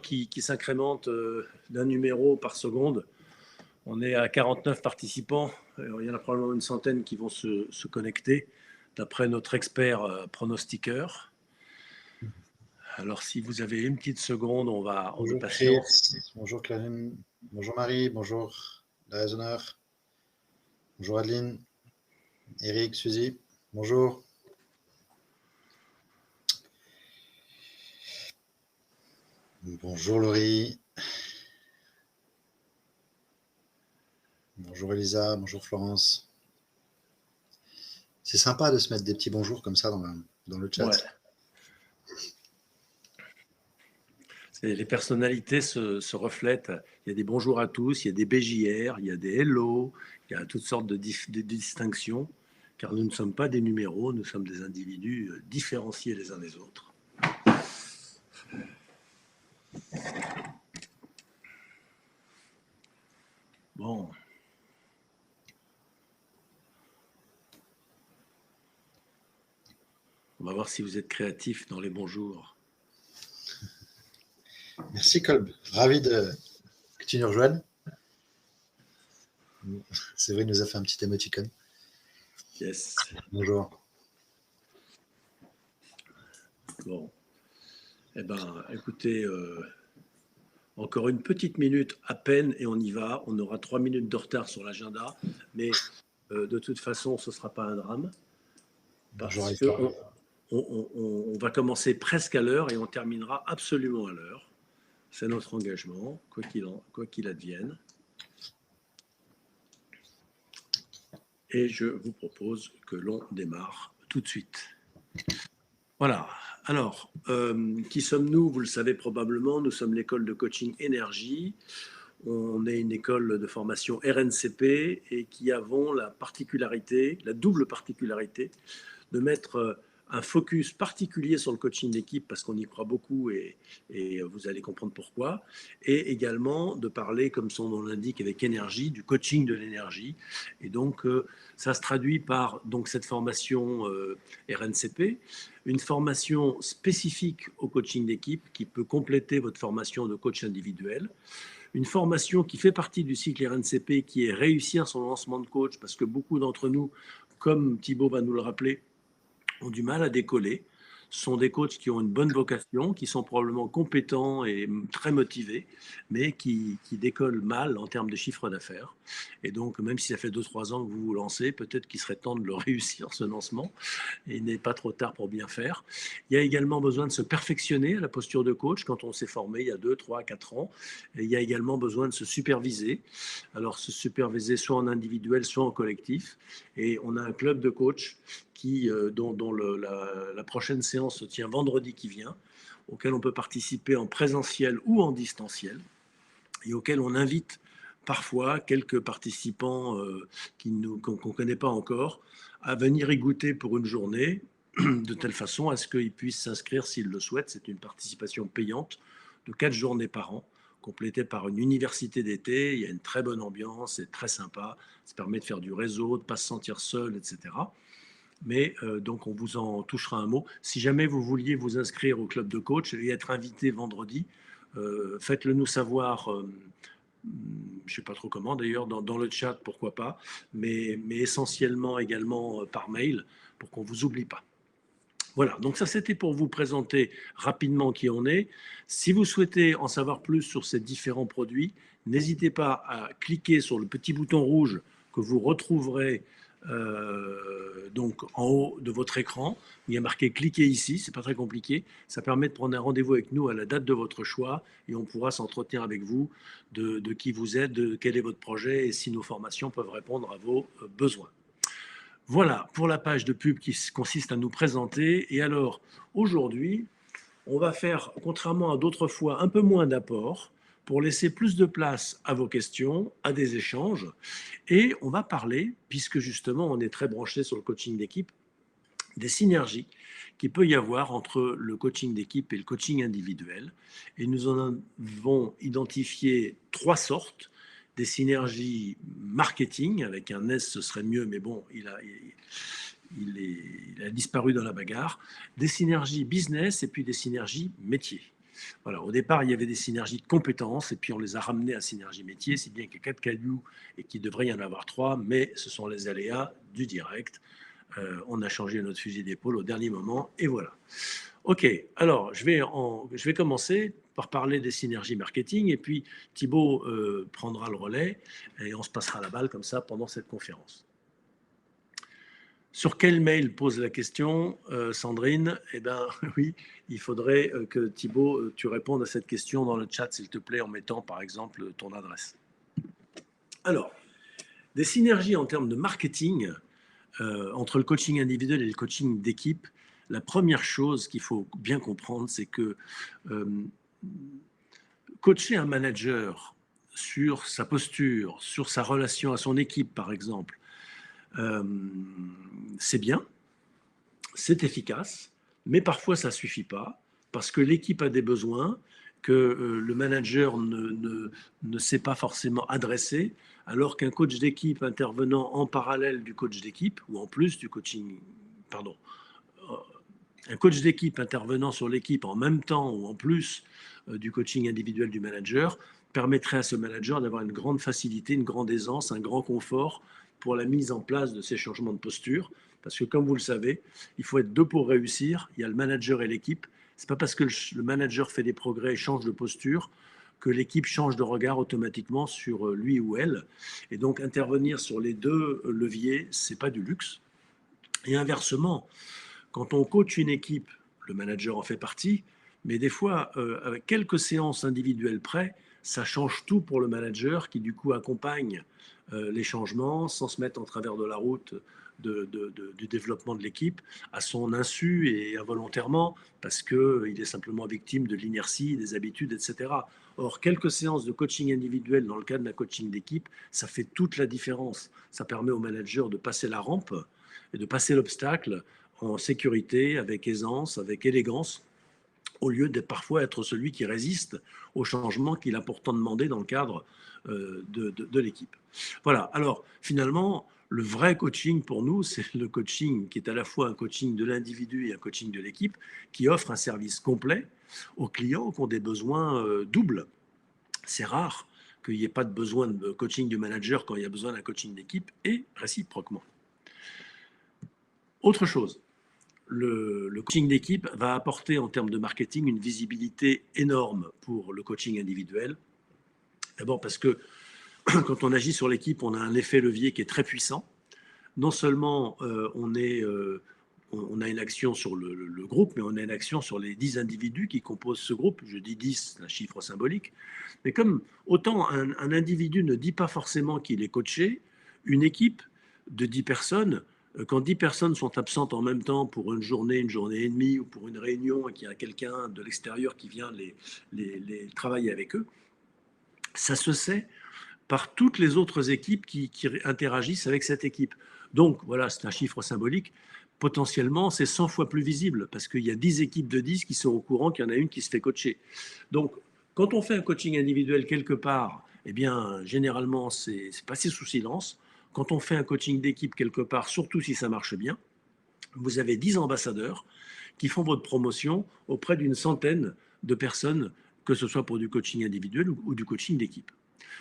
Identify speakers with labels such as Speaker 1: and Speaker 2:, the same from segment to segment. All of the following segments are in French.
Speaker 1: qui s'incrémente d'un numéro par seconde. On est à 49 participants. Il y en a probablement une centaine qui vont se connecter, d'après notre expert pronostiqueur. Alors, si vous avez une petite seconde, on va
Speaker 2: Bonjour
Speaker 1: passer.
Speaker 2: Chris, bonjour Clarine, bonjour Marie, bonjour la raisonneur, bonjour Adeline, Eric, Suzy, bonjour. Bonjour Laurie, bonjour Elisa, bonjour Florence. C'est sympa de se mettre des petits bonjours comme ça dans le chat.
Speaker 1: Ouais. Les personnalités se reflètent. Il y a des bonjours à tous, il y a des BJR, il y a des hello, il y a toutes sortes de distinctions, car nous ne sommes pas des numéros, nous sommes des individus différenciés les uns des autres. Bon. On va voir si vous êtes créatifs dans les bonjours.
Speaker 2: Merci Kolb, ravi que tu nous rejoignes. C'est vrai, il nous a fait un petit émoticône.
Speaker 1: Yes.
Speaker 2: Bonjour.
Speaker 1: Bon. Eh bien, écoutez, encore une petite minute à peine et on y va. On aura 3 minutes de retard sur l'agenda, mais de toute façon, ce ne sera pas un drame. Parce qu'on va commencer presque à l'heure et on terminera absolument à l'heure. C'est notre engagement, quoi qu'il advienne. Et je vous propose que l'on démarre tout de suite. Voilà. Alors, qui sommes-nous? Vous le savez probablement, nous sommes l'école de coaching Énergie. On est une école de formation RNCP et qui avons la double particularité de mettre un focus particulier sur le coaching d'équipe parce qu'on y croit beaucoup et vous allez comprendre pourquoi, et également de parler, comme son nom l'indique, avec énergie, du coaching de l'énergie. Et donc, ça se traduit par donc, cette formation RNCP, une formation spécifique au coaching d'équipe qui peut compléter votre formation de coach individuel, une formation qui fait partie du cycle RNCP qui est réussir son lancement de coach parce que beaucoup d'entre nous, comme Thibaut va nous le rappeler, ont du mal à décoller. Ce sont des coachs qui ont une bonne vocation, qui sont probablement compétents et très motivés, mais qui décollent mal en termes de chiffre d'affaires. Et donc, même si ça fait 2-3 ans que vous vous lancez, peut-être qu'il serait temps de le réussir, ce lancement, et il n'est pas trop tard pour bien faire. Il y a également besoin de se perfectionner à la posture de coach quand on s'est formé il y a 2, 3, 4 ans. Et il y a également besoin de se superviser. Alors, se superviser soit en individuel, soit en collectif. Et on a un club de coach dont la prochaine séance se tient vendredi qui vient, auquel on peut participer en présentiel ou en distanciel, et auquel on invite parfois quelques participants qu'on ne connaît pas encore à venir y goûter pour une journée, de telle façon à ce qu'ils puissent s'inscrire s'ils le souhaitent. C'est une participation payante de 4 journées par an, complétée par une université d'été. Il y a une très bonne ambiance, c'est très sympa, ça permet de faire du réseau, de ne pas se sentir seul, etc. Mais donc, on vous en touchera un mot. Si jamais vous vouliez vous inscrire au club de coach et être invité vendredi, faites-le nous savoir. Je ne sais pas trop comment d'ailleurs, dans le chat, pourquoi pas, mais essentiellement également par mail pour qu'on ne vous oublie pas. Voilà, donc ça c'était pour vous présenter rapidement qui on est. Si vous souhaitez en savoir plus sur ces différents produits, n'hésitez pas à cliquer sur le petit bouton rouge que vous retrouverez donc en haut de votre écran. Il y a marqué cliquez ici, c'est pas très compliqué. Ça permet de prendre un rendez-vous avec nous à la date de votre choix et on pourra s'entretenir avec vous de qui vous êtes, de quel est votre projet et si nos formations peuvent répondre à vos besoins. Voilà pour la page de pub qui consiste à nous présenter. Et alors, aujourd'hui, on va faire, contrairement à d'autres fois, un peu moins d'apports pour laisser plus de place à vos questions, à des échanges. Et on va parler, puisque justement on est très branché sur le coaching d'équipe, des synergies qu'il peut y avoir entre le coaching d'équipe et le coaching individuel. Et nous en avons identifié 3 sortes. Des synergies marketing, avec un S ce serait mieux, mais bon, il a disparu dans la bagarre. Des synergies business et puis des synergies métiers. Voilà, au départ, il y avait des synergies de compétences et puis on les a ramenées à synergie métier, si bien qu'il y a 4 cailloux et qu'il devrait y en avoir 3, mais ce sont les aléas du direct. On a changé notre fusil d'épaule au dernier moment et voilà. Ok, alors je vais commencer par parler des synergies marketing et puis Thibaut prendra le relais et on se passera la balle comme ça pendant cette conférence. Sur quel mail pose la question, Sandrine? Eh bien, oui, il faudrait que Thibaut, tu répondes à cette question dans le chat, s'il te plaît, en mettant par exemple ton adresse. Alors, des synergies en termes de marketing entre le coaching individuel et le coaching d'équipe. La première chose qu'il faut bien comprendre, c'est que coacher un manager sur sa posture, sur sa relation à son équipe, par exemple, c'est bien, c'est efficace, mais parfois ça ne suffit pas parce que l'équipe a des besoins que le manager ne sait pas forcément adresser, alors qu'un coach d'équipe intervenant en parallèle du coach d'équipe, ou en plus du coaching, pardon, un coach d'équipe intervenant sur l'équipe en même temps ou en plus du coaching individuel du manager, permettrait à ce manager d'avoir une grande facilité, une grande aisance, un grand confort pour la mise en place de ces changements de posture. Parce que comme vous le savez, il faut être deux pour réussir. Il y a le manager et l'équipe. Ce n'est pas parce que le manager fait des progrès et change de posture que l'équipe change de regard automatiquement sur lui ou elle. Et donc intervenir sur les deux leviers, ce n'est pas du luxe. Et inversement, quand on coach une équipe, le manager en fait partie, mais des fois, avec quelques séances individuelles près, ça change tout pour le manager qui du coup accompagne les changements sans se mettre en travers de la route du développement de l'équipe à son insu et involontairement parce qu'il est simplement victime de l'inertie, des habitudes, etc. Or, quelques séances de coaching individuel dans le cadre d'un coaching d'équipe, ça fait toute la différence. Ça permet au manager de passer la rampe et de passer l'obstacle en sécurité, avec aisance, avec élégance, au lieu de parfois être celui qui résiste au changement qu'il a pourtant demandé dans le cadre de l'équipe. Voilà, alors finalement, le vrai coaching pour nous, c'est le coaching qui est à la fois un coaching de l'individu et un coaching de l'équipe, qui offre un service complet aux clients qui ont des besoins doubles. C'est rare qu'il n'y ait pas de besoin de coaching du manager quand il y a besoin d'un coaching d'équipe et réciproquement. Autre chose, le coaching d'équipe va apporter en termes de marketing une visibilité énorme pour le coaching individuel. D'abord parce que quand on agit sur l'équipe, on a un effet levier qui est très puissant. Non seulement on a une action sur le groupe, mais on a une action sur les 10 individus qui composent ce groupe. Je dis 10, c'est un chiffre symbolique. Mais comme autant un individu ne dit pas forcément qu'il est coaché, une équipe de 10 personnes, quand 10 personnes sont absentes en même temps pour une journée et demie, ou pour une réunion et qu'il y a quelqu'un de l'extérieur qui vient les travailler avec eux, ça se sait par toutes les autres équipes qui interagissent avec cette équipe. Donc voilà, c'est un chiffre symbolique. Potentiellement, c'est 100 fois plus visible parce qu'il y a 10 équipes de 10 qui sont au courant qu'il y en a une qui se fait coacher. Donc, quand on fait un coaching individuel quelque part, eh bien, généralement, c'est passé sous silence. Quand on fait un coaching d'équipe quelque part, surtout si ça marche bien, vous avez 10 ambassadeurs qui font votre promotion auprès d'une centaine de personnes, que ce soit pour du coaching individuel ou du coaching d'équipe.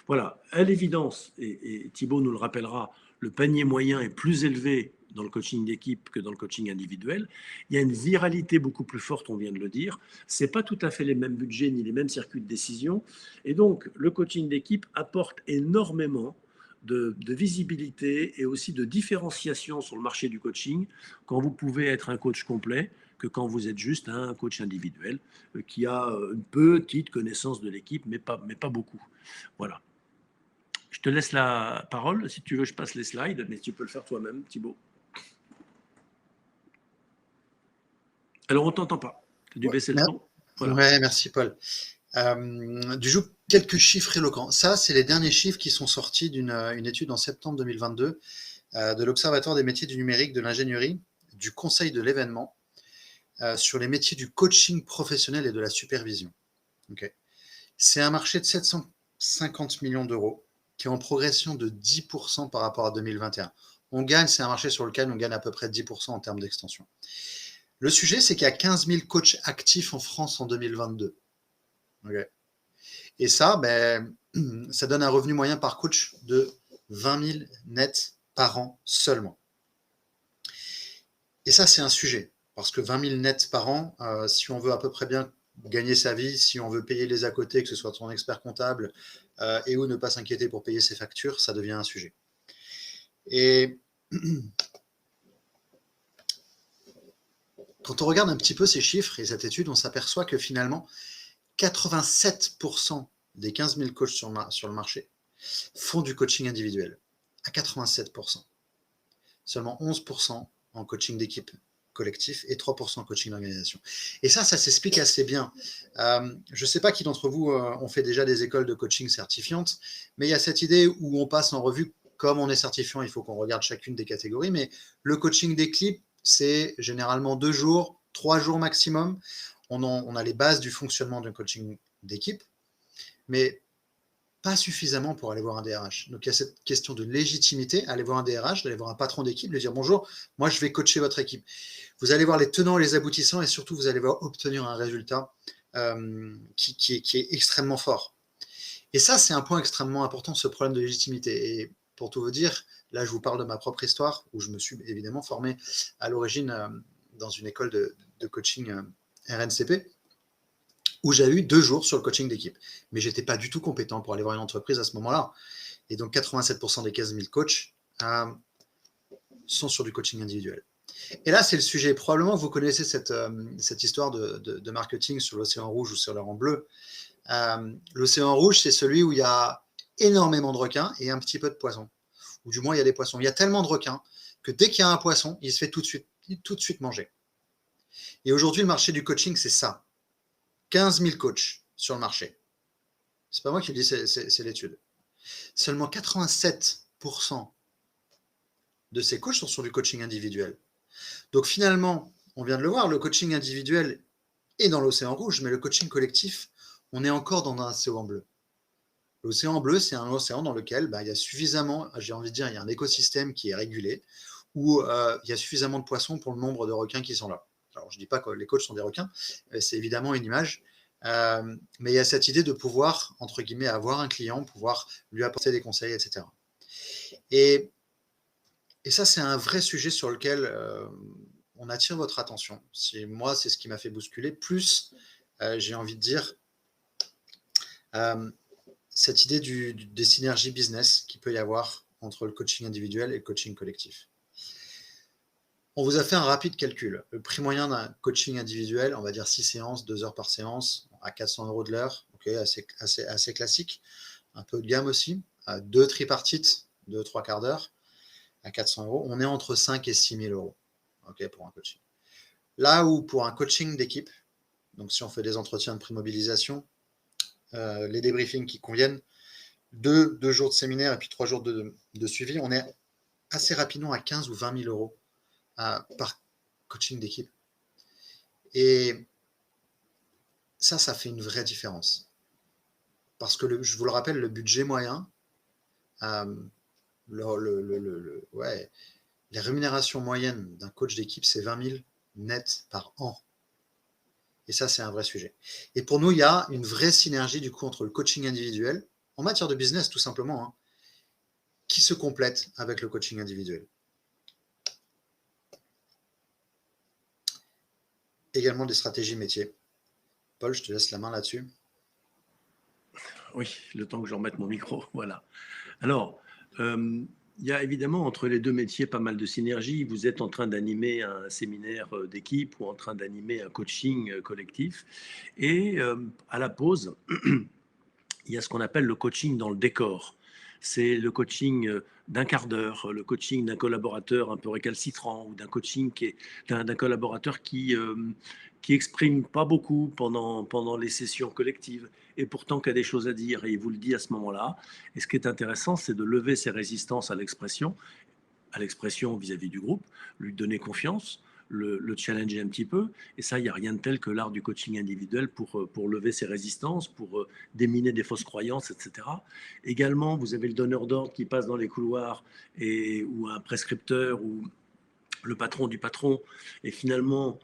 Speaker 1: Voilà, à l'évidence, et Thibaut nous le rappellera, le panier moyen est plus élevé dans le coaching d'équipe que dans le coaching individuel. Il y a une viralité beaucoup plus forte, on vient de le dire. Ce n'est pas tout à fait les mêmes budgets ni les mêmes circuits de décision. Et donc, le coaching d'équipe apporte énormément de visibilité et aussi de différenciation sur le marché du coaching quand vous pouvez être un coach complet que quand vous êtes juste un coach individuel qui a une petite connaissance de l'équipe, mais pas beaucoup. Voilà. Je te laisse la parole. Si tu veux, je passe les slides, mais tu peux le faire toi-même, Thibaut. Alors, on ne t'entend pas. Tu as dû baisser le son.
Speaker 2: Voilà. Ouais, merci, Paul. Du coup, quelques chiffres éloquents. Ça, c'est les derniers chiffres qui sont sortis d'une étude en septembre 2022 de l'Observatoire des métiers du numérique, de l'ingénierie, du Conseil de l'événement sur les métiers du coaching professionnel et de la supervision. Okay. C'est un marché de 750 millions d'euros qui est en progression de 10% par rapport à 2021. C'est un marché sur lequel on gagne à peu près 10% en termes d'extension. Le sujet, c'est qu'il y a 15 000 coachs actifs en France en 2022. Okay. Et ça, ça donne un revenu moyen par coach de 20 000 nets par an seulement. Et ça, c'est un sujet, parce que 20 000 nets par an, si on veut à peu près bien gagner sa vie, si on veut payer les à côté, que ce soit son expert comptable, et ou ne pas s'inquiéter pour payer ses factures, ça devient un sujet. Et quand on regarde un petit peu ces chiffres et cette étude, on s'aperçoit que finalement, 87% des 15 000 coachs sur le marché font du coaching individuel. À 87%. Seulement 11% en coaching d'équipe collectif et 3% en coaching d'organisation. Et ça s'explique assez bien. Je ne sais pas qui d'entre vous ont fait déjà des écoles de coaching certifiantes, mais il y a cette idée où on passe en revue, comme on est certifiant, il faut qu'on regarde chacune des catégories, mais le coaching d'équipe, c'est généralement 2 jours, 3 jours maximum. On a les bases du fonctionnement d'un coaching d'équipe, mais pas suffisamment pour aller voir un DRH. Donc, il y a cette question de légitimité, aller voir un DRH, d'aller voir un patron d'équipe, lui dire bonjour, moi je vais coacher votre équipe. Vous allez voir les tenants, les aboutissants et surtout vous allez voir obtenir un résultat qui est extrêmement fort. Et ça, c'est un point extrêmement important, ce problème de légitimité. Et pour tout vous dire, là je vous parle de ma propre histoire, où je me suis évidemment formé à l'origine dans une école de coaching RNCP, où j'ai eu 2 jours sur le coaching d'équipe. Mais je n'étais pas du tout compétent pour aller voir une entreprise à ce moment-là. Et donc, 87% des 15 000 coachs sont sur du coaching individuel. Et là, c'est le sujet. Probablement, vous connaissez cette histoire de marketing sur l'océan rouge ou sur l'océan bleu. L'océan rouge, c'est celui où il y a énormément de requins et un petit peu de poissons. Ou du moins, il y a des poissons. Il y a tellement de requins que dès qu'il y a un poisson, il se fait tout de suite manger. Et aujourd'hui, le marché du coaching, c'est ça. 15 000 coachs sur le marché. C'est pas moi qui le dis, c'est l'étude. Seulement 87% de ces coachs sont sur du coaching individuel. Donc finalement, on vient de le voir, le coaching individuel est dans l'océan rouge, mais le coaching collectif, on est encore dans un océan bleu. L'océan bleu, c'est un océan dans lequel il y a suffisamment, j'ai envie de dire, il y a un écosystème qui est régulé, où il y a suffisamment de poissons pour le nombre de requins qui sont là. Alors, je ne dis pas que les coachs sont des requins, c'est évidemment une image, mais il y a cette idée de pouvoir, entre guillemets, avoir un client, pouvoir lui apporter des conseils, etc. Et ça, c'est un vrai sujet sur lequel on attire votre attention. Moi, c'est ce qui m'a fait bousculer. Plus, j'ai envie de dire, cette idée des synergies business qu'il peut y avoir entre le coaching individuel et le coaching collectif. On vous a fait un rapide calcul. Le prix moyen d'un coaching individuel, on va dire 6 séances, 2 heures par séance, à 400 € de l'heure, assez classique. Un peu de gamme aussi, à 2 tripartites de 3 quarts d'heure, à 400 €. On est entre 5 et 6 000 € pour un coaching. Là où pour un coaching d'équipe, donc si on fait des entretiens de prémobilisation, les débriefings qui conviennent, 2 jours de séminaire et puis 3 jours de suivi, on est assez rapidement à 15 ou 20 000 € par coaching d'équipe. Et ça fait une vraie différence. Parce que, je vous le rappelle, le budget moyen, les rémunérations moyennes d'un coach d'équipe, c'est 20 000 net par an. Et ça, c'est un vrai sujet. Et pour nous, il y a une vraie synergie du coup entre le coaching individuel, en matière de business tout simplement, qui se complète avec le coaching individuel. Également des stratégies métiers. Paul, je te laisse la main là-dessus.
Speaker 1: Oui, le temps que je remette mon micro, voilà. Alors, il y a évidemment entre les deux métiers pas mal de synergies. Vous êtes en train d'animer un séminaire d'équipe ou en train d'animer un coaching collectif. Et à la pause, il y a ce qu'on appelle le coaching dans le décor. C'est le coaching d'un quart d'heure, le coaching d'un collaborateur un peu récalcitrant ou d'un coaching d'un collaborateur qui exprime pas beaucoup pendant les sessions collectives et pourtant qui a des choses à dire et il vous le dit à ce moment-là. Et ce qui est intéressant, c'est de lever ses résistances à l'expression vis-à-vis du groupe, lui donner confiance, le challenger un petit peu. Et ça, il n'y a rien de tel que l'art du coaching individuel pour lever ses résistances, pour déminer des fausses croyances, etc. Également, vous avez le donneur d'ordre qui passe dans les couloirs ou un prescripteur ou le patron du patron. Et finalement,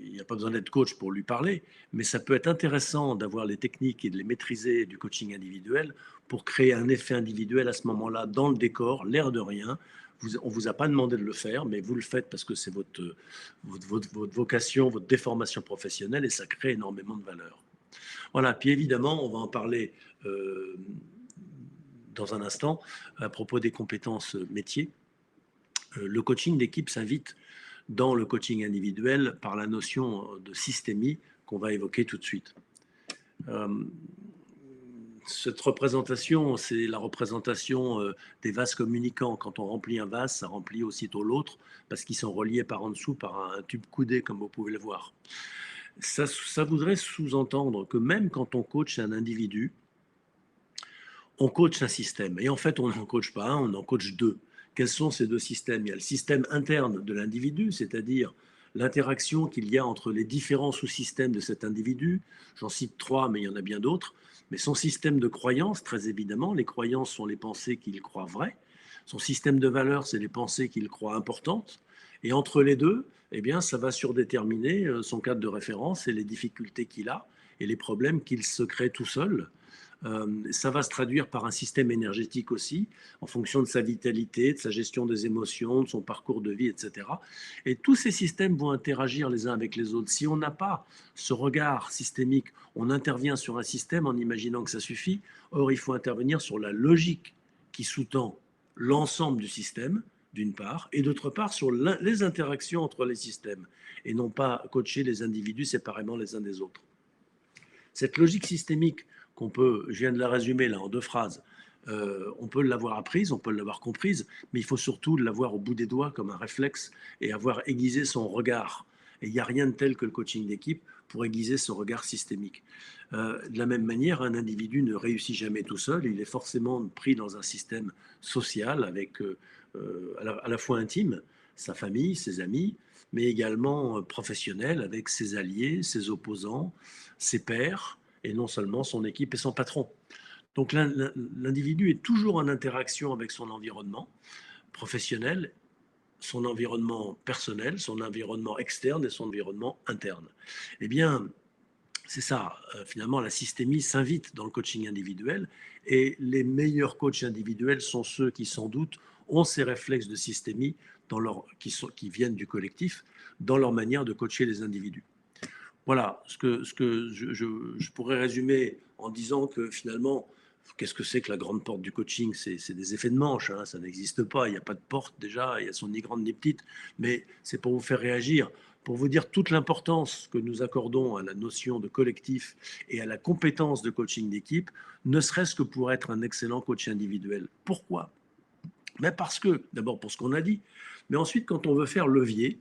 Speaker 1: il n'y a pas besoin d'être coach pour lui parler, mais ça peut être intéressant d'avoir les techniques et de les maîtriser du coaching individuel pour créer un effet individuel à ce moment-là dans le décor, l'air de rien. On ne vous a pas demandé de le faire, mais vous le faites parce que c'est votre vocation, votre déformation professionnelle et ça crée énormément de valeur. Voilà, puis évidemment, on va en parler dans un instant à propos des compétences métiers. Le coaching d'équipe s'invite dans le coaching individuel par la notion de systémie qu'on va évoquer tout de suite. Cette représentation, c'est la représentation des vases communicants. Quand on remplit un vase, ça remplit aussitôt l'autre parce qu'ils sont reliés par en dessous par un tube coudé, comme vous pouvez le voir. Ça voudrait sous-entendre que même quand on coach un individu, on coach un système. Et en fait, on n'en coach pas un, on en coach deux. Quels sont ces deux systèmes? Il y a le système interne de l'individu, c'est-à-dire l'interaction qu'il y a entre les différents sous-systèmes de cet individu. J'en cite 3, mais il y en a bien d'autres. Mais son système de croyances, très évidemment, les croyances sont les pensées qu'il croit vraies. Son système de valeurs, c'est les pensées qu'il croit importantes. Et entre les deux, eh bien, ça va surdéterminer son cadre de référence et les difficultés qu'il a et les problèmes qu'il se crée tout seul. Ça va se traduire par un système énergétique aussi, en fonction de sa vitalité, de sa gestion des émotions, de son parcours de vie, etc. Et tous ces systèmes vont interagir les uns avec les autres. Si on n'a pas ce regard systémique, on intervient sur un système en imaginant que ça suffit. Or, il faut intervenir sur la logique qui sous-tend l'ensemble du système, d'une part, et d'autre part sur les interactions entre les systèmes, et non pas coacher les individus séparément les uns des autres. Cette logique systémique je viens de la résumer là en 2 phrases, on peut l'avoir apprise, on peut l'avoir comprise, mais il faut surtout l'avoir au bout des doigts comme un réflexe et avoir aiguisé son regard. Et il n'y a rien de tel que le coaching d'équipe pour aiguiser ce regard systémique. De la même manière, un individu ne réussit jamais tout seul, il est forcément pris dans un système social avec à la fois intime, sa famille, ses amis, mais également professionnel avec ses alliés, ses opposants, ses pairs, et non seulement son équipe et son patron. Donc l'individu est toujours en interaction avec son environnement professionnel, son environnement personnel, son environnement externe et son environnement interne. Eh bien, c'est ça, finalement, la systémie s'invite dans le coaching individuel et les meilleurs coachs individuels sont ceux qui, sans doute, ont ces réflexes de systémie qui viennent du collectif dans leur manière de coacher les individus. Voilà ce que je pourrais résumer en disant que finalement, qu'est-ce que c'est que la grande porte du coaching? C'est des effets de manche, hein, ça n'existe pas, il n'y a pas de porte déjà, elles sont ni grandes ni petites, mais c'est pour vous faire réagir, pour vous dire toute l'importance que nous accordons à la notion de collectif et à la compétence de coaching d'équipe, ne serait-ce que pour être un excellent coach individuel. Pourquoi? Mais parce que, d'abord pour ce qu'on a dit, mais ensuite quand on veut faire levier,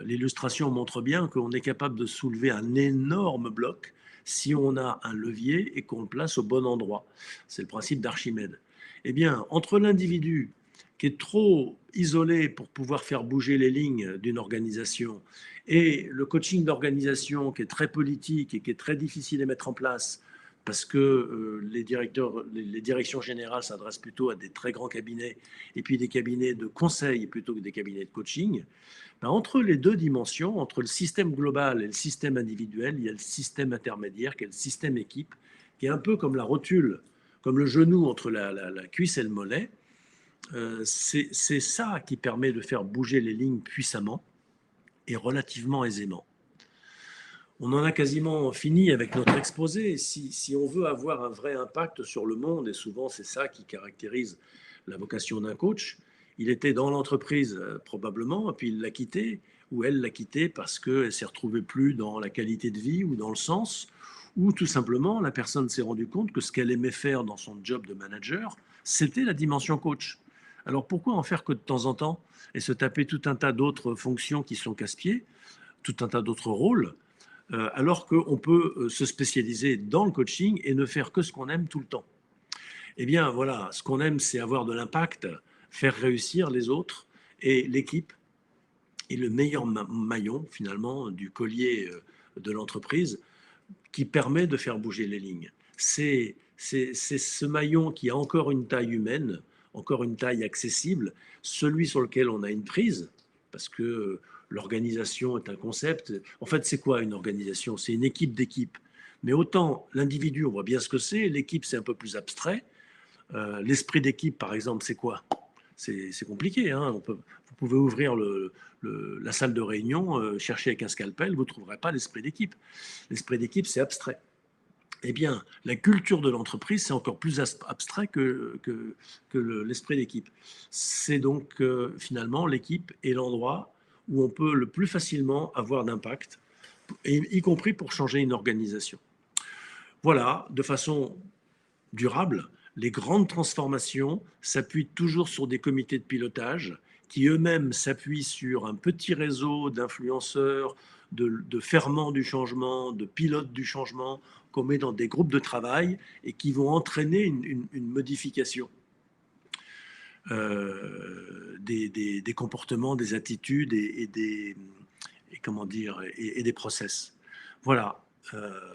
Speaker 1: l'illustration montre bien qu'on est capable de soulever un énorme bloc si on a un levier et qu'on le place au bon endroit. C'est le principe d'Archimède. Eh bien, entre l'individu qui est trop isolé pour pouvoir faire bouger les lignes d'une organisation et le coaching d'organisation qui est très politique et qui est très difficile à mettre en place parce que les directions générales s'adressent plutôt à des très grands cabinets et puis des cabinets de conseil plutôt que des cabinets de coaching, ben, entre les deux dimensions, entre le système global et le système individuel, il y a le système intermédiaire qui est le système équipe, qui est un peu comme la rotule, comme le genou entre la cuisse et le mollet. C'est ça qui permet de faire bouger les lignes puissamment et relativement aisément. On en a quasiment fini avec notre exposé. Si on veut avoir un vrai impact sur le monde, et souvent c'est ça qui caractérise la vocation d'un coach, il était dans l'entreprise probablement, et puis il l'a quitté, ou elle l'a quitté parce qu'elle ne s'est retrouvée plus dans la qualité de vie ou dans le sens, ou tout simplement la personne s'est rendue compte que ce qu'elle aimait faire dans son job de manager, c'était la dimension coach. Alors pourquoi en faire que de temps en temps et se taper tout un tas d'autres fonctions qui sont casse-pieds, tout un tas d'autres rôles, alors qu'on peut se spécialiser dans le coaching et ne faire que ce qu'on aime tout le temps. Eh bien voilà, ce qu'on aime, c'est avoir de l'impact, faire réussir les autres et l'équipe est le meilleur maillon finalement du collier de l'entreprise qui permet de faire bouger les lignes. C'est ce maillon qui a encore une taille humaine, encore une taille accessible, celui sur lequel on a une prise, parce que l'organisation est un concept. En fait, c'est quoi une organisation? C'est une équipe d'équipes. Mais autant l'individu, on voit bien ce que c'est, l'équipe, c'est un peu plus abstrait. L'esprit d'équipe, par exemple, c'est quoi? C'est compliqué. Hein. Vous pouvez ouvrir la salle de réunion, chercher avec un scalpel, vous ne trouverez pas l'esprit d'équipe. L'esprit d'équipe, c'est abstrait. Eh bien, la culture de l'entreprise, c'est encore plus abstrait que l'esprit d'équipe. C'est donc finalement l'équipe est l'endroit où on peut le plus facilement avoir d'impact, y compris pour changer une organisation. Voilà, de façon durable, les grandes transformations s'appuient toujours sur des comités de pilotage qui eux-mêmes s'appuient sur un petit réseau d'influenceurs, de ferments du changement, de pilotes du changement qu'on met dans des groupes de travail et qui vont entraîner une modification des comportements, des attitudes et des process. Voilà.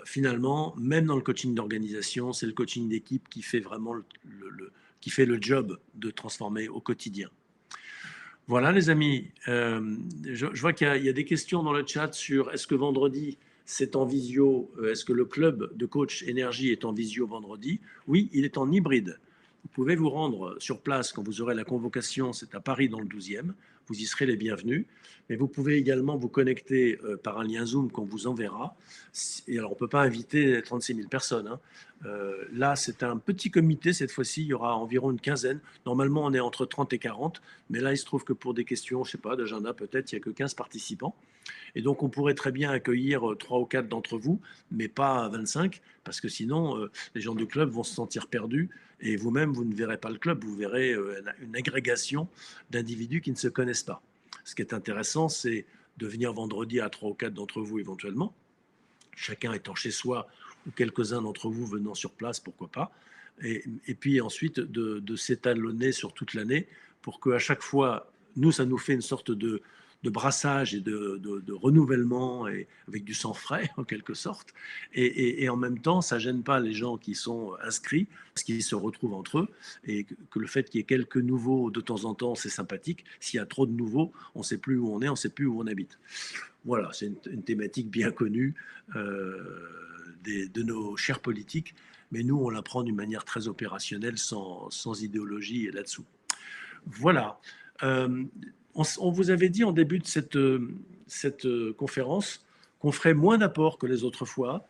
Speaker 1: Finalement, même dans le coaching d'organisation, c'est le coaching d'équipe qui fait vraiment qui fait le job de transformer au quotidien. Voilà les amis, je vois qu'il y a des questions dans le chat sur est-ce que vendredi c'est en visio, est-ce que le club de coach énergie est en visio vendredi? Oui, il est en hybride. Vous pouvez vous rendre sur place quand vous aurez la convocation, c'est à Paris dans le 12e, vous y serez les bienvenus. Mais vous pouvez également vous connecter par un lien Zoom qu'on vous enverra. Et alors, on ne peut pas inviter 36 000 personnes. Hein. Là, c'est un petit comité. Cette fois-ci, il y aura environ une quinzaine. Normalement, on est entre 30 et 40. Mais là, il se trouve que pour des questions, je ne sais pas, d'agenda, peut-être, il n'y a que 15 participants. Et donc, on pourrait très bien accueillir 3 ou 4 d'entre vous, mais pas 25, parce que sinon, les gens du club vont se sentir perdus. Et vous-même, vous ne verrez pas le club, vous verrez une agrégation d'individus qui ne se connaissent pas. Ce qui est intéressant, c'est de venir vendredi à 3 ou 4 d'entre vous éventuellement, chacun étant chez soi ou quelques-uns d'entre vous venant sur place, pourquoi pas. Et puis ensuite, de s'étalonner sur toute l'année pour qu'à chaque fois, nous, ça nous fait une sorte de brassage et de renouvellement et avec du sang frais en quelque sorte et en même temps ça gêne pas les gens qui sont inscrits parce qu'ils se retrouvent entre eux et que le fait qu'il y ait quelques nouveaux de temps en temps c'est sympathique. S'il y a trop de nouveaux, on ne sait plus où on est, on ne sait plus où on habite. Voilà, c'est une thématique bien connue de nos chers politiques, mais nous on la prend d'une manière très opérationnelle sans idéologie là-dessous. Voilà. On vous avait dit en début de cette conférence qu'on ferait moins d'apports que les autres fois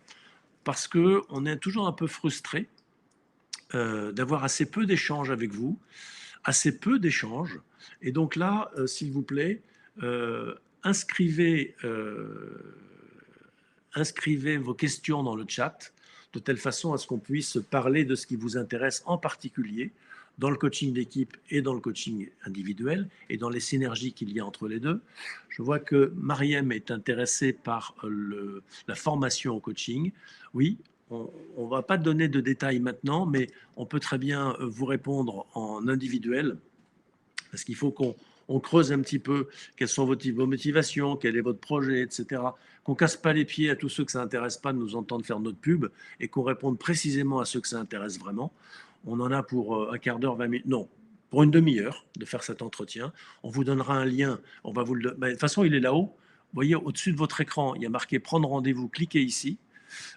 Speaker 1: parce qu'on est toujours un peu frustré d'avoir assez peu d'échanges avec vous, assez peu d'échanges. Et donc là, s'il vous plaît, inscrivez vos questions dans le chat de telle façon à ce qu'on puisse parler de ce qui vous intéresse en particulier dans le coaching d'équipe et dans le coaching individuel et dans les synergies qu'il y a entre les deux. Je vois que Mariem est intéressée par la formation au coaching. Oui, on ne va pas donner de détails maintenant, mais on peut très bien vous répondre en individuel parce qu'il faut qu'on creuse un petit peu quelles sont vos motivations, quel est votre projet, etc. Qu'on ne casse pas les pieds à tous ceux que ça n'intéresse pas de nous entendre faire notre pub et qu'on réponde précisément à ceux que ça intéresse vraiment. On en a pour un quart d'heure, 20 minutes, non, pour une demi-heure de faire cet entretien. On vous donnera un lien. On va vous de toute façon, il est là-haut. Vous voyez, au-dessus de votre écran, il y a marqué « Prendre rendez-vous ». Cliquez ici.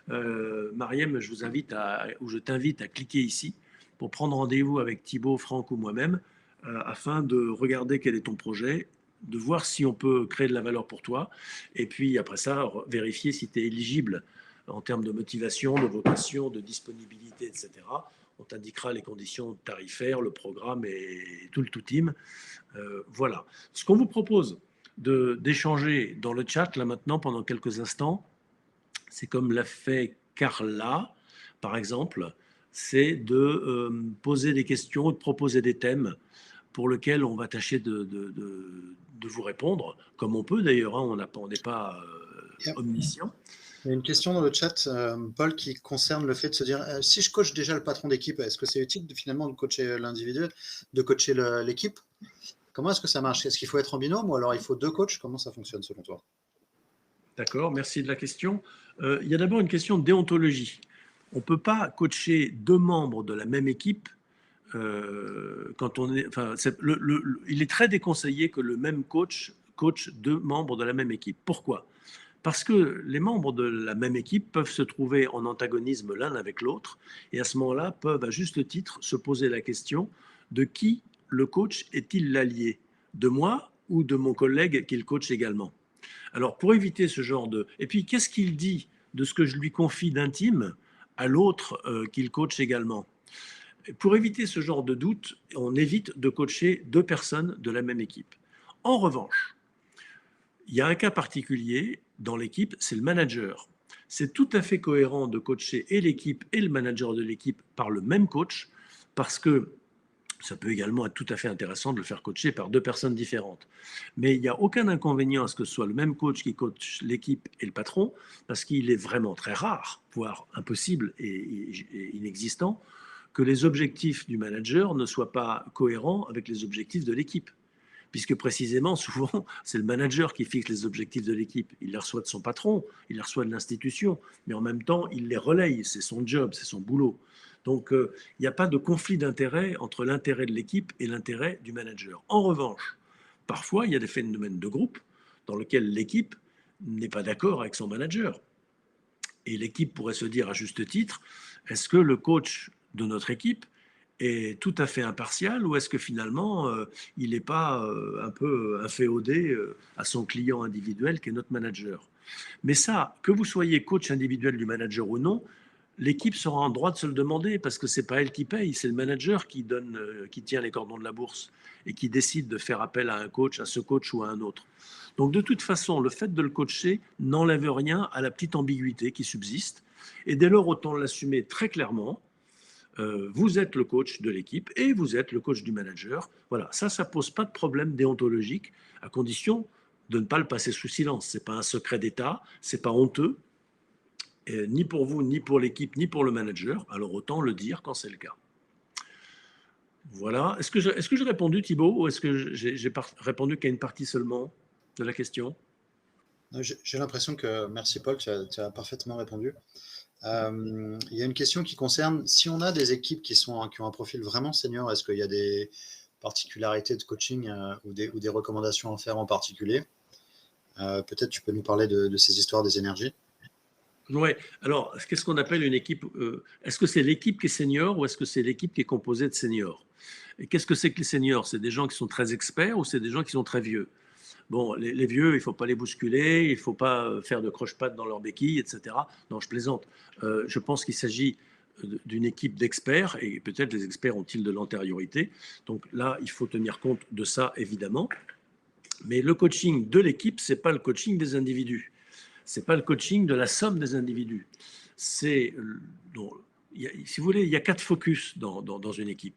Speaker 1: Mariem, je t'invite à cliquer ici pour prendre rendez-vous avec Thibaut, Franck ou moi-même afin de regarder quel est ton projet, de voir si on peut créer de la valeur pour toi et puis après ça, vérifier si tu es éligible en termes de motivation, de vocation, de disponibilité, etc. On t'indiquera les conditions tarifaires, le programme et tout le tout team. Voilà. Ce qu'on vous propose d'échanger dans le chat, là maintenant, pendant quelques instants, c'est comme l'a fait Carla, par exemple, c'est de poser des questions, de proposer des thèmes pour lesquels on va tâcher de vous répondre, comme on peut d'ailleurs, hein, on n'est pas omniscient.
Speaker 2: Il y a une question dans le chat, Paul, qui concerne le fait de se dire si je coach déjà le patron d'équipe, est-ce que c'est utile finalement de coacher l'individu, de coacher l'équipe? Comment est-ce que ça marche? Est-ce qu'il faut être en binôme ou alors il faut deux coachs? Comment ça fonctionne selon toi?
Speaker 1: D'accord, merci de la question. Il y a d'abord une question de déontologie. On ne peut pas coacher deux membres de la même équipe quand on est. Enfin, il est très déconseillé que le même coach coach deux membres de la même équipe. Pourquoi ? Parce que les membres de la même équipe peuvent se trouver en antagonisme l'un avec l'autre et à ce moment-là peuvent à juste titre se poser la question de qui le coach est-il l'allié ? De moi ou de mon collègue qu'il coach également ? Alors pour éviter ce genre de... Et puis qu'est-ce qu'il dit de ce que je lui confie d'intime à l'autre qu'il coach également ? Pour éviter ce genre de doute, on évite de coacher deux personnes de la même équipe. En revanche, il y a un cas particulier dans l'équipe, c'est le manager. C'est tout à fait cohérent de coacher et l'équipe et le manager de l'équipe par le même coach, parce que ça peut également être tout à fait intéressant de le faire coacher par deux personnes différentes. Mais il n'y a aucun inconvénient à ce que ce soit le même coach qui coach l'équipe et le patron, parce qu'il est vraiment très rare, voire impossible et inexistant, que les objectifs du manager ne soient pas cohérents avec les objectifs de l'équipe. Puisque précisément, souvent, c'est le manager qui fixe les objectifs de l'équipe. Il les reçoit de son patron, il les reçoit de l'institution, mais en même temps, il les relaye, c'est son job, c'est son boulot. Donc, il n'y a pas de conflit d'intérêt entre l'intérêt de l'équipe et l'intérêt du manager. En revanche, parfois, il y a des phénomènes de groupe dans lesquels l'équipe n'est pas d'accord avec son manager. Et l'équipe pourrait se dire à juste titre, est-ce que le coach de notre équipe est tout à fait impartial ou est-ce que finalement il n'est pas un peu inféodé à son client individuel qui est notre manager ? Mais ça, que vous soyez coach individuel du manager ou non, l'équipe sera en droit de se le demander parce que c'est pas elle qui paye, c'est le manager qui donne, qui tient les cordons de la bourse et qui décide de faire appel à un coach, à ce coach ou à un autre. Donc de toute façon, le fait de le coacher n'enlève rien à la petite ambiguïté qui subsiste et dès lors autant l'assumer très clairement. Vous êtes le coach de l'équipe et vous êtes le coach du manager. Voilà, ça pose pas de problème déontologique à condition de ne pas le passer sous silence. C'est pas un secret d'État, c'est pas honteux, ni pour vous, ni pour l'équipe, ni pour le manager. Alors autant le dire quand c'est le cas. Voilà. Est-ce que j'ai répondu, Thibaut, ou est-ce que j'ai répondu qu'à une partie seulement de la question ?
Speaker 2: J'ai l'impression que, merci Paul, tu as parfaitement répondu. Il y a une question qui concerne, si on a des équipes qui ont un profil vraiment senior, est-ce qu'il y a des particularités de coaching ou des recommandations à faire en particulier ? Peut-être tu peux nous parler de ces histoires des énergies.
Speaker 1: Oui, alors qu'est-ce qu'on appelle une équipe est-ce que c'est l'équipe qui est senior ou est-ce que c'est l'équipe qui est composée de seniors ? Et qu'est-ce que c'est que les seniors ? C'est des gens qui sont très experts ou c'est des gens qui sont très vieux ? Bon, les vieux, il ne faut pas les bousculer, il ne faut pas faire de croche-pattes dans leurs béquilles, etc. Non, je plaisante. Je pense qu'il s'agit d'une équipe d'experts, et peut-être les experts ont-ils de l'antériorité. Donc là, il faut tenir compte de ça, évidemment. Mais le coaching de l'équipe, ce n'est pas le coaching des individus. Ce n'est pas le coaching de la somme des individus. Si vous voulez, il y a 4 focus dans une équipe.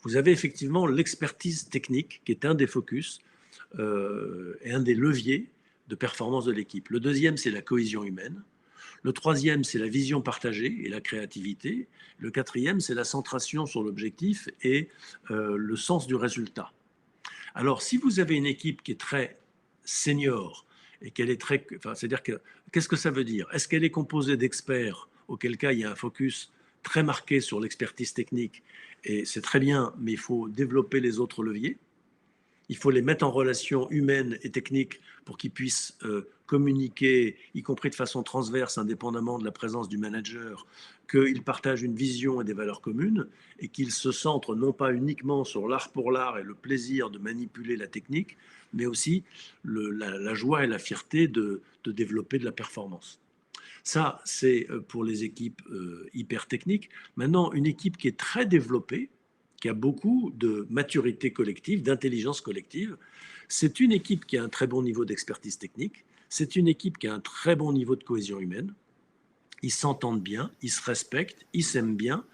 Speaker 1: Vous avez effectivement l'expertise technique, qui est un des focus, est un des leviers de performance de l'équipe. Le deuxième, c'est la cohésion humaine. Le troisième, c'est la vision partagée et la créativité. Le quatrième, c'est la centration sur l'objectif et le sens du résultat. Alors, si vous avez une équipe qui est très senior et qu'elle est très... Enfin, c'est-à-dire que, qu'est-ce que ça veut dire ? Est-ce qu'elle est composée d'experts, auquel cas il y a un focus très marqué sur l'expertise technique, et c'est très bien, mais il faut développer les autres leviers. Il faut les mettre en relation humaine et technique pour qu'ils puissent communiquer, y compris de façon transverse, indépendamment de la présence du manager, qu'ils partagent une vision et des valeurs communes et qu'ils se centrent non pas uniquement sur l'art pour l'art et le plaisir de manipuler la technique, mais aussi la joie et la fierté de développer de la performance. Ça, c'est pour les équipes hyper techniques. Maintenant, une équipe qui est très développée, qui a beaucoup de maturité collective, d'intelligence collective. C'est une équipe qui a un très bon niveau d'expertise technique, c'est une équipe qui a un très bon niveau de cohésion humaine. Ils s'entendent bien, ils se respectent, ils s'aiment bien,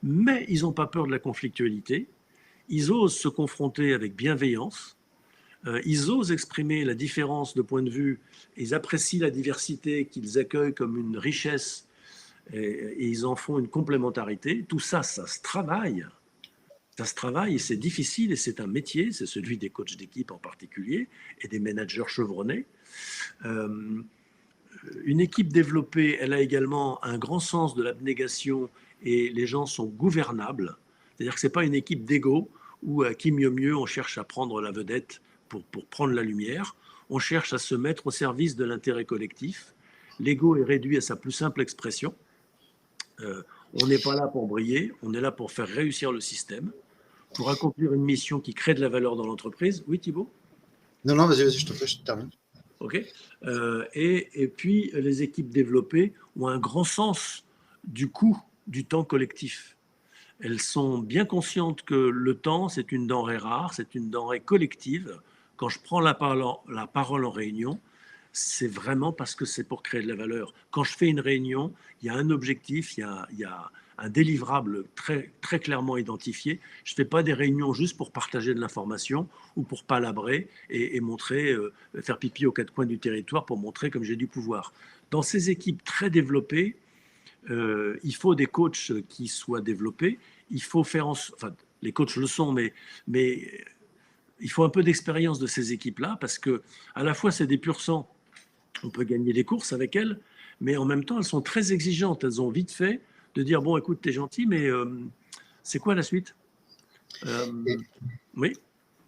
Speaker 1: mais ils n'ont pas peur de la conflictualité, ils osent se confronter avec bienveillance, ils osent exprimer la différence de point de vue, ils apprécient la diversité qu'ils accueillent comme une richesse et ils en font une complémentarité. Tout ça, ça se travaille. Ça se travaille et c'est difficile et c'est un métier, c'est celui des coachs d'équipe en particulier et des managers chevronnés. Une équipe développée, elle a également un grand sens de l'abnégation et les gens sont gouvernables. C'est-à-dire que ce n'est pas une équipe d'ego où à qui mieux on cherche à prendre la vedette pour prendre la lumière. on cherche à se mettre au service de l'intérêt collectif. L'ego est réduit à sa plus simple expression. On n'est pas là pour briller, on est là pour faire réussir le système, pour accomplir une mission qui crée de la valeur dans l'entreprise. Oui, Thibault?
Speaker 2: Non, non, vas-y, je te prie, je termine.
Speaker 1: OK. Et puis, les équipes développées ont un grand sens du coût du temps collectif. Elles sont bien conscientes que le temps, c'est une denrée rare, c'est une denrée collective. Quand je prends la parole en réunion, c'est vraiment parce que c'est pour créer de la valeur. Quand je fais une réunion, il y a un objectif, il y a un délivrable très, très clairement identifié. Je ne fais pas des réunions juste pour partager de l'information ou pour palabrer et montrer, faire pipi aux quatre coins du territoire pour montrer comme j'ai du pouvoir. Dans ces équipes très développées, il faut des coachs qui soient développés. Il faut faire enfin, les coachs le sont, mais il faut un peu d'expérience de ces équipes-là parce que à la fois c'est des pur sang, on peut gagner des courses avec elles, mais en même temps elles sont très exigeantes. Elles ont vite fait de dire bon, écoute, t'es gentil, mais c'est quoi la suite? Oui.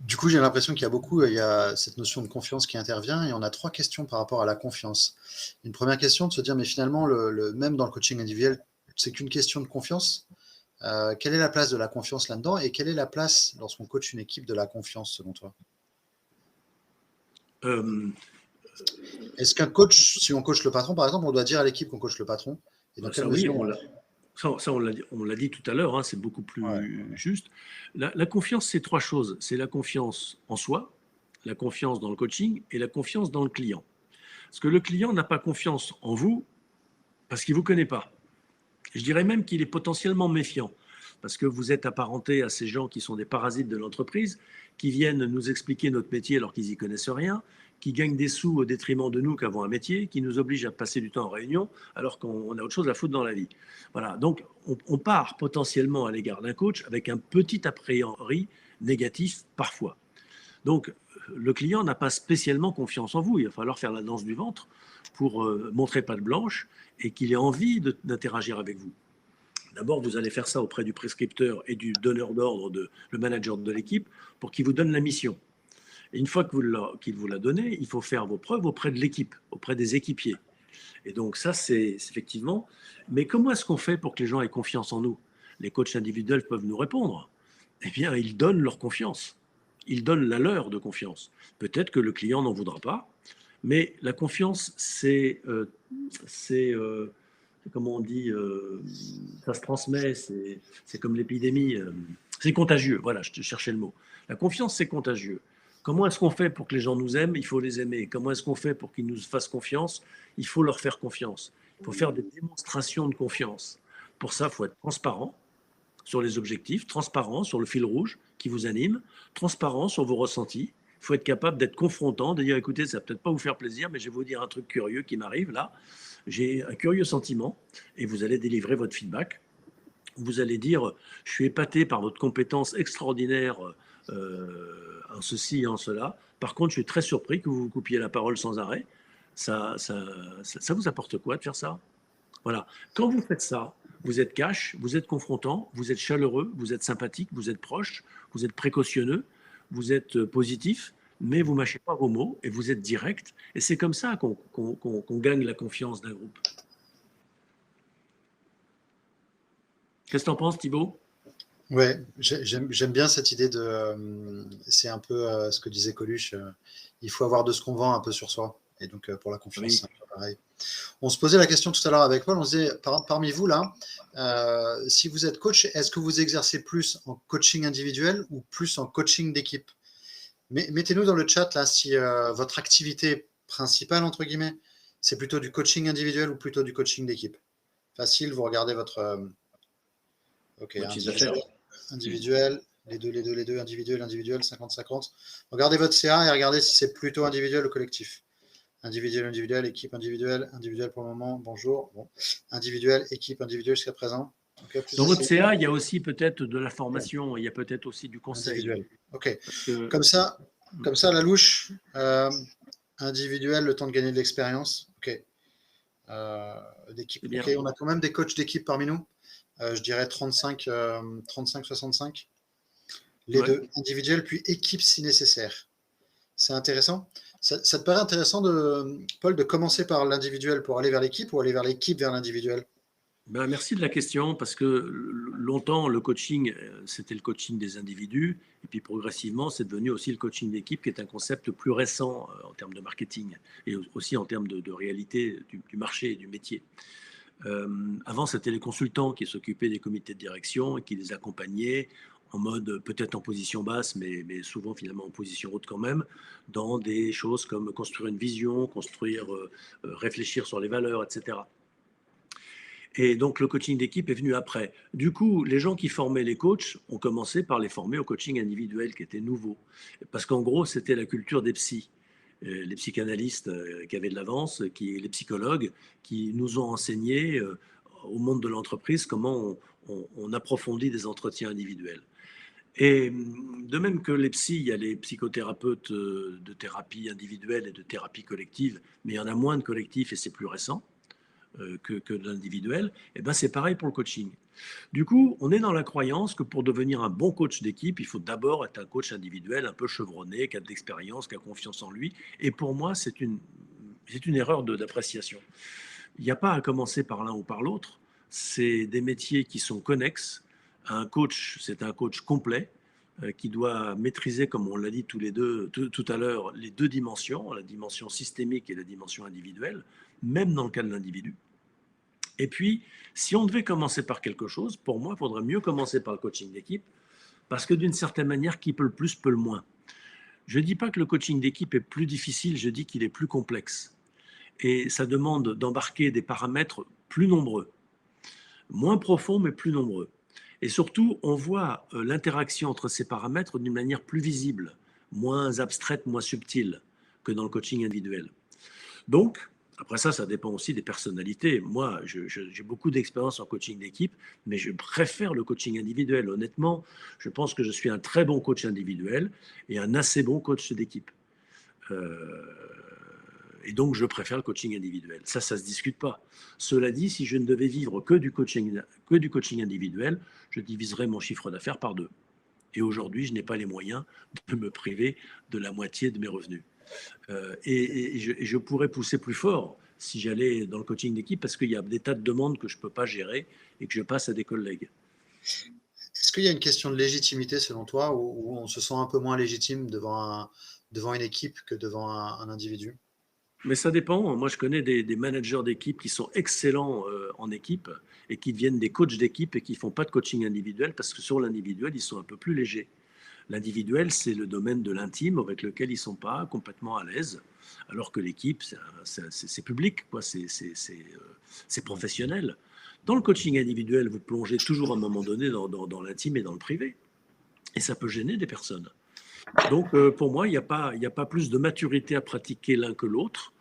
Speaker 2: Du coup, j'ai l'impression qu'il y a cette notion de confiance qui intervient et on a 3 questions par rapport à la confiance. Une première question de se dire, mais finalement, même dans le coaching individuel, c'est qu'une question de confiance. Quelle est la place de la confiance là-dedans et quelle est la place, lorsqu'on coach une équipe, de la confiance, selon toi? Est-ce qu'un coach, si on coach le patron, par exemple, on doit dire à l'équipe qu'on coach le patron? Et dans quelle mesure
Speaker 1: on l'a dit tout à l'heure, hein, c'est beaucoup plus juste. La confiance, c'est 3 choses. C'est la confiance en soi, la confiance dans le coaching et la confiance dans le client. Parce que le client n'a pas confiance en vous parce qu'il ne vous connaît pas. Je dirais même qu'il est potentiellement méfiant parce que vous êtes apparenté à ces gens qui sont des parasites de l'entreprise, qui viennent nous expliquer notre métier alors qu'ils n'y connaissent rien, qui gagnent des sous au détriment de nous qui avons un métier, qui nous obligent à passer du temps en réunion alors qu'on a autre chose à foutre dans la vie. Voilà, donc on part potentiellement à l'égard d'un coach avec un petit a priori négatif parfois. Donc le client n'a pas spécialement confiance en vous, il va falloir faire la danse du ventre pour montrer patte blanche et qu'il ait envie d'interagir avec vous. D'abord, vous allez faire ça auprès du prescripteur et du donneur d'ordre, le manager de l'équipe, pour qu'il vous donne la mission. Et une fois qu'il vous l'a donné, il faut faire vos preuves auprès de l'équipe, auprès des équipiers. Et donc ça, c'est effectivement... Mais comment est-ce qu'on fait pour que les gens aient confiance en nous? Les coachs individuels peuvent nous répondre. Eh bien, ils donnent leur confiance. Ils donnent la leur de confiance. Peut-être que le client n'en voudra pas, mais la confiance, c'est comment on dit, ça se transmet, c'est comme l'épidémie, c'est contagieux, voilà, je cherchais le mot. La confiance, c'est contagieux. Comment est-ce qu'on fait pour que les gens nous aiment? Il faut les aimer. Comment est-ce qu'on fait pour qu'ils nous fassent confiance? Il faut leur faire confiance. Il faut faire des démonstrations de confiance. Pour ça, il faut être transparent sur les objectifs, transparent sur le fil rouge qui vous anime, transparent sur vos ressentis. Il faut être capable d'être confrontant, de dire écoutez, ça va peut-être pas vous faire plaisir, mais je vais vous dire un truc curieux qui m'arrive là. J'ai un curieux sentiment et vous allez délivrer votre feedback. Vous allez dire je suis épaté par votre compétence extraordinaire en ceci et en cela. Par contre, je suis très surpris que vous vous coupiez la parole sans arrêt. Ça vous apporte quoi de faire ça? Voilà. Quand vous faites ça, vous êtes cash, vous êtes confrontant, vous êtes chaleureux, vous êtes sympathique, vous êtes proche, vous êtes précautionneux, vous êtes positif, mais vous ne mâchez pas vos mots et vous êtes direct. Et c'est comme ça qu'on gagne la confiance d'un groupe. Qu'est-ce que tu en penses, Thibault?
Speaker 2: Ouais, j'aime bien cette idée de. C'est un peu ce que disait Coluche. Il faut avoir de ce qu'on vend un peu sur soi. Et donc, pour la confiance,
Speaker 1: Oui.
Speaker 2: c'est un peu pareil. On se posait la question tout à l'heure avec Paul. On se disait, parmi vous, là, si vous êtes coach, est-ce que vous exercez plus en coaching individuel ou plus en coaching d'équipe? Mettez-nous dans le chat, là, si votre activité principale, entre guillemets, c'est plutôt du coaching individuel ou plutôt du coaching d'équipe. Facile, vous regardez votre. Ok, individuel, les deux, individuel, 50-50. Regardez votre CA et regardez si c'est plutôt individuel ou collectif. Individuel, équipe individuelle, individuel pour le moment, bonjour. Bon. Individuel, équipe individuelle jusqu'à présent. Okay,
Speaker 1: dans votre CA, il y a aussi peut-être de la formation, il y a peut-être aussi du conseil.
Speaker 2: Individuel. Ok. Comme ça, la louche, individuel, le temps de gagner de l'expérience. Ok. D'équipe. Ok, on a quand même des coachs d'équipe parmi nous. Je dirais 35-65. Les deux, individuels, puis équipe si nécessaire. C'est intéressant. Ça te paraît intéressant, Paul, de commencer par l'individuel pour aller vers l'équipe ou aller vers l'équipe vers l'individuel?
Speaker 1: Ben, merci de la question parce que longtemps, le coaching, c'était le coaching des individus. Et puis progressivement, c'est devenu aussi le coaching d'équipe qui est un concept plus récent en termes de marketing et aussi en termes de réalité du marché et du métier. Avant, c'était les consultants qui s'occupaient des comités de direction et qui les accompagnaient en mode peut-être en position basse, mais souvent finalement en position haute quand même, dans des choses comme construire une vision, réfléchir sur les valeurs, etc. Et donc le coaching d'équipe est venu après. Du coup, les gens qui formaient les coachs ont commencé par les former au coaching individuel qui était nouveau. Parce qu'en gros, c'était la culture des psys. Les psychanalystes qui avaient de l'avance, les psychologues qui nous ont enseigné au monde de l'entreprise comment on approfondit des entretiens individuels. Et de même que les psys, il y a les psychothérapeutes de thérapie individuelle et de thérapie collective, mais il y en a moins de collectifs et c'est plus récent que de l'individuel, et ben c'est pareil pour le coaching. Du coup, on est dans la croyance que pour devenir un bon coach d'équipe, il faut d'abord être un coach individuel, un peu chevronné, qui a de l'expérience, qui a confiance en lui. Et pour moi, c'est une erreur d'appréciation. Il n'y a pas à commencer par l'un ou par l'autre. C'est des métiers qui sont connexes. Un coach, c'est un coach complet qui doit maîtriser, comme on l'a dit tous les deux tout à l'heure, les deux dimensions, la dimension systémique et la dimension individuelle, même dans le cas de l'individu. Et puis, si on devait commencer par quelque chose, pour moi, il faudrait mieux commencer par le coaching d'équipe, parce que d'une certaine manière, qui peut le plus peut le moins. Je ne dis pas que le coaching d'équipe est plus difficile, je dis qu'il est plus complexe. Et ça demande d'embarquer des paramètres plus nombreux, moins profonds, mais plus nombreux. Et surtout, on voit l'interaction entre ces paramètres d'une manière plus visible, moins abstraite, moins subtile que dans le coaching individuel. Donc, après ça, ça dépend aussi des personnalités. Moi, j'ai beaucoup d'expérience en coaching d'équipe, mais je préfère le coaching individuel. Honnêtement, je pense que je suis un très bon coach individuel et un assez bon coach d'équipe. Euh, et donc, je préfère le coaching individuel. Ça se discute pas. Cela dit, si je ne devais vivre que du coaching individuel, je diviserais mon chiffre d'affaires par deux. Et aujourd'hui, je n'ai pas les moyens de me priver de la moitié de mes revenus. Et je pourrais pousser plus fort si j'allais dans le coaching d'équipe parce qu'il y a des tas de demandes que je ne peux pas gérer et que je passe à des collègues.
Speaker 2: Est-ce qu'il y a une question de légitimité selon toi, où on se sent un peu moins légitime devant une équipe que devant un individu?
Speaker 1: Mais ça dépend. Moi, je connais des managers d'équipe qui sont excellents en équipe et qui deviennent des coachs d'équipe et qui ne font pas de coaching individuel parce que sur l'individuel, ils sont un peu plus légers. L'individuel, c'est le domaine de l'intime avec lequel ils ne sont pas complètement à l'aise, alors que l'équipe, c'est public, quoi, c'est professionnel. Dans le coaching individuel, vous plongez toujours à un moment donné dans l'intime et dans le privé. Et ça peut gêner des personnes. Donc, pour moi, il n'y a pas plus de maturité à pratiquer l'un que l'autre.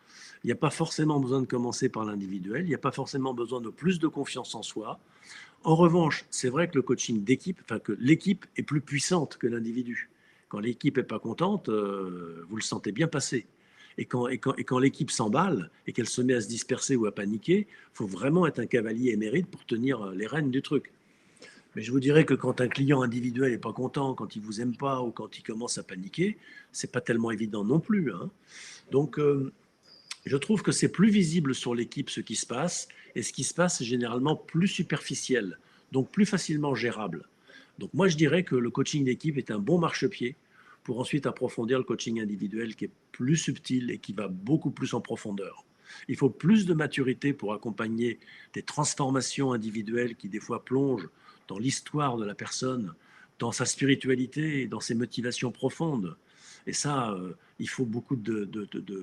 Speaker 1: Il n'y a pas forcément besoin de commencer par l'individuel. Il n'y a pas forcément besoin de plus de confiance en soi. En revanche, c'est vrai que le coaching d'équipe, enfin que l'équipe est plus puissante que l'individu. Quand l'équipe n'est pas contente, vous le sentez bien passer. Et quand l'équipe s'emballe et qu'elle se met à se disperser ou à paniquer, il faut vraiment être un cavalier émérite pour tenir les rênes du truc. Mais je vous dirais que quand un client individuel n'est pas content, quand il ne vous aime pas ou quand il commence à paniquer, c'est pas tellement évident non plus, hein. Donc, je trouve que c'est plus visible sur l'équipe ce qui se passe, et ce qui se passe est généralement plus superficiel, donc plus facilement gérable. Donc moi, je dirais que le coaching d'équipe est un bon marchepied pour ensuite approfondir le coaching individuel qui est plus subtil et qui va beaucoup plus en profondeur. Il faut plus de maturité pour accompagner des transformations individuelles qui des fois plongent dans l'histoire de la personne, dans sa spiritualité et dans ses motivations profondes. Et ça, il faut beaucoup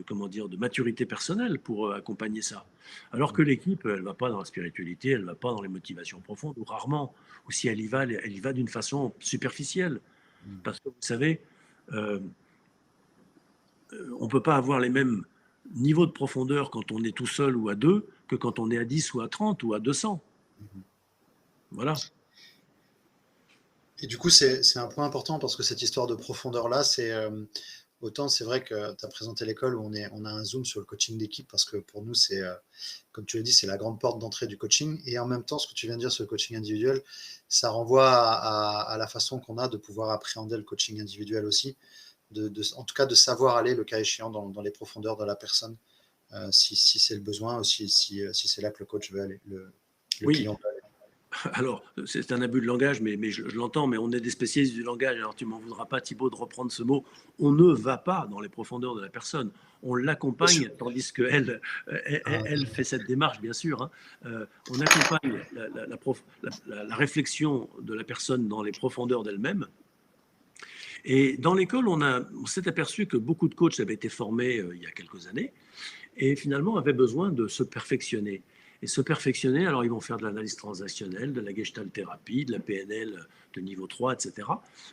Speaker 1: comment dire, de maturité personnelle pour accompagner ça. Alors que l'équipe, elle ne va pas dans la spiritualité, elle ne va pas dans les motivations profondes, ou rarement. Ou si elle y va d'une façon superficielle. Parce que vous savez, euh, on ne peut pas avoir les mêmes niveaux de profondeur quand on est tout seul ou à deux que quand on est à 10 ou à 30 ou à 200. Voilà.
Speaker 2: Et du coup, c'est un point important parce que cette histoire de profondeur-là, autant c'est vrai que tu as présenté l'école où on a un zoom sur le coaching d'équipe parce que pour nous, comme tu l'as dit, c'est la grande porte d'entrée du coaching. Et en même temps, ce que tu viens de dire sur le coaching individuel, ça renvoie à la façon qu'on a de pouvoir appréhender le coaching individuel aussi. en tout cas de savoir aller, le cas échéant, dans les profondeurs de la personne, si c'est le besoin, ou si c'est là que le coach veut aller, le
Speaker 1: Oui,
Speaker 2: client veut aller.
Speaker 1: alors c'est un abus de langage, mais je l'entends, mais on est des spécialistes du langage, alors tu m'en voudras pas, Thibaut, de reprendre ce mot. On ne va pas dans les profondeurs de la personne, on
Speaker 2: Bien sûr.
Speaker 1: l'accompagne, tandis qu'elle elle fait cette démarche, bien sûr, hein. On accompagne la réflexion de la personne dans les profondeurs d'elle-même. Et dans l'école, on s'est aperçu que beaucoup de coachs avaient été formés il y a quelques années et finalement avaient besoin de se perfectionner. Et se perfectionner, alors ils vont faire de l'analyse transactionnelle, de la gestalt thérapie, de la PNL de niveau 3, etc.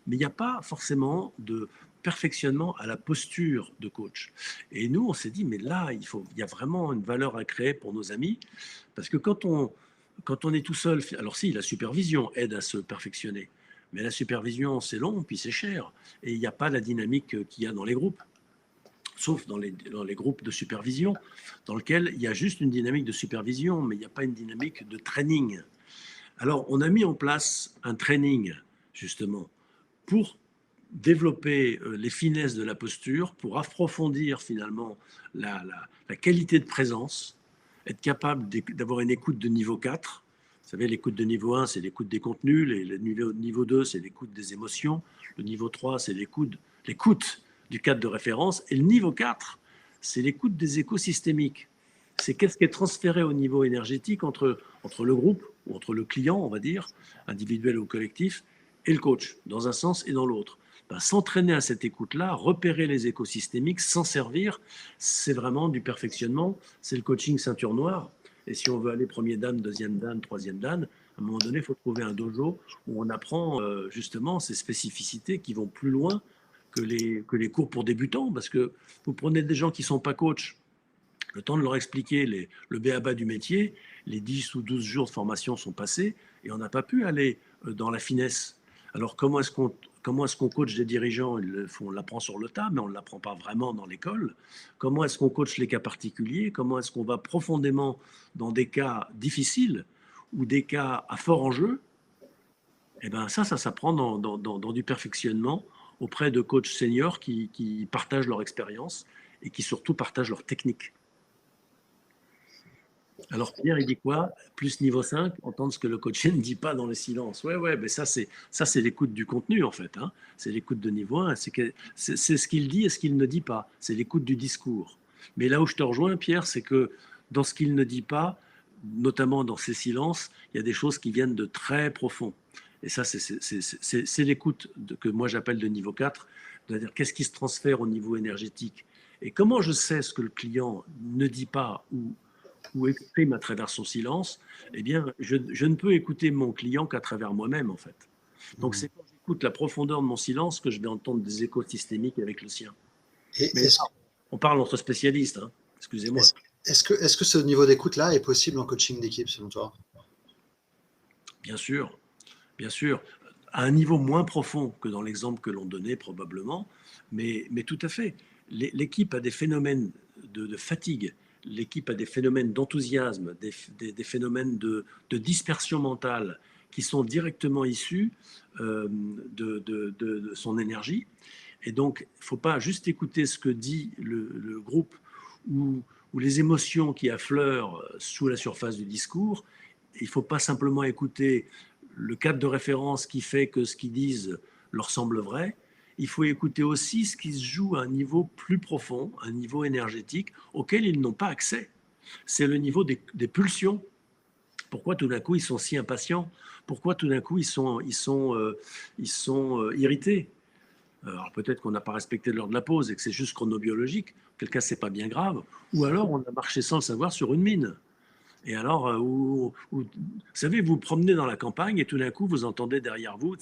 Speaker 1: Mais il n'y a pas forcément de perfectionnement à la posture de coach. Et nous, on s'est dit, mais là, il y a vraiment une valeur à créer pour nos amis, parce que quand on est tout seul, alors si, la supervision aide à se perfectionner, mais la supervision, c'est long, puis c'est cher, et il n'y a pas la dynamique qu'il y a dans les groupes, sauf dans les groupes de supervision, dans lesquels il y a juste une dynamique de supervision, mais il n'y a pas une dynamique de training. Alors, on a mis en place un training, justement, pour développer les finesses de la posture, pour approfondir finalement la qualité de présence, être capable d'avoir une écoute de niveau 4. Vous savez, l'écoute de niveau 1, c'est l'écoute des contenus, le niveau 2, c'est l'écoute des émotions, le niveau 3, c'est l'écoute du cadre de référence, et le niveau 4, c'est l'écoute des écosystémiques. C'est qu'est-ce qui est transféré au niveau énergétique entre le groupe, ou entre le client, on va dire, individuel ou collectif, et le coach, dans un sens et dans l'autre. Ben, s'entraîner à cette écoute-là, repérer les écosystémiques, s'en servir, c'est vraiment du perfectionnement, c'est le coaching ceinture noire. Et si on veut aller premier dan, deuxième dan, troisième dan, à un moment donné, il faut trouver un dojo où on apprend justement ces spécificités qui vont plus loin que les cours pour débutants, parce que vous prenez des gens qui ne sont pas coachs, le temps de leur expliquer le b.a.-ba du métier, les 10 ou 12 jours de formation sont passés et on n'a pas pu aller dans la finesse. Alors comment est-ce qu'on coach des dirigeants? On l'apprend sur le tas, mais on ne l'apprend pas vraiment dans l'école. Comment est-ce qu'on coach les cas particuliers? Comment est-ce qu'on va profondément dans des cas difficiles ou des cas à fort enjeu? Eh bien ça s'apprend dans du perfectionnement auprès de coachs seniors qui partagent leur expérience et qui surtout partagent leur technique. Alors Pierre, il dit quoi? Plus niveau 5, entendre ce que le coach ne dit pas dans le silence. Ouais, mais ça c'est l'écoute du contenu en fait, hein. C'est l'écoute de niveau 1, c'est ce qu'il dit et ce qu'il ne dit pas. C'est l'écoute du discours. Mais là où je te rejoins, Pierre, c'est que dans ce qu'il ne dit pas, notamment dans ses silences, il y a des choses qui viennent de très profond. Et ça, c'est l'écoute que moi j'appelle de niveau 4, c'est-à-dire qu'est-ce qui se transfère au niveau énergétique. Et comment je sais ce que le client ne dit pas ou exprime à travers son silence, eh bien, je ne peux écouter mon client qu'à travers moi-même, en fait. Donc, c'est quand j'écoute la profondeur de mon silence que je vais entendre des échos systémiques avec le sien. Mais on parle entre spécialistes, hein. Excusez-moi.
Speaker 2: Est-ce que ce niveau d'écoute-là est possible en coaching d'équipe, selon toi?
Speaker 1: Bien sûr, bien sûr. À un niveau moins profond que dans l'exemple que l'on donnait, probablement, mais tout à fait. L'équipe a des phénomènes de fatigue, l'équipe a des phénomènes d'enthousiasme, des phénomènes de dispersion mentale qui sont directement issus de son énergie. Et donc, il ne faut pas juste écouter ce que dit le groupe ou les émotions qui affleurent sous la surface du discours. Il ne faut pas simplement écouter le cadre de référence qui fait que ce qu'ils disent leur semble vrai. Il faut écouter aussi ce qui se joue à un niveau plus profond, un niveau énergétique auquel ils n'ont pas accès. C'est le niveau des pulsions. Pourquoi tout d'un coup ils sont si impatients? Pourquoi tout d'un coup ils sont irrités? Alors peut-être qu'on n'a pas respecté l'heure de la pause et que c'est juste chronobiologique. Quel cas, c'est pas bien grave. Ou alors on a marché sans le savoir sur une mine. Et alors, vous savez, vous promenez dans la campagne et tout d'un coup, vous entendez derrière vous,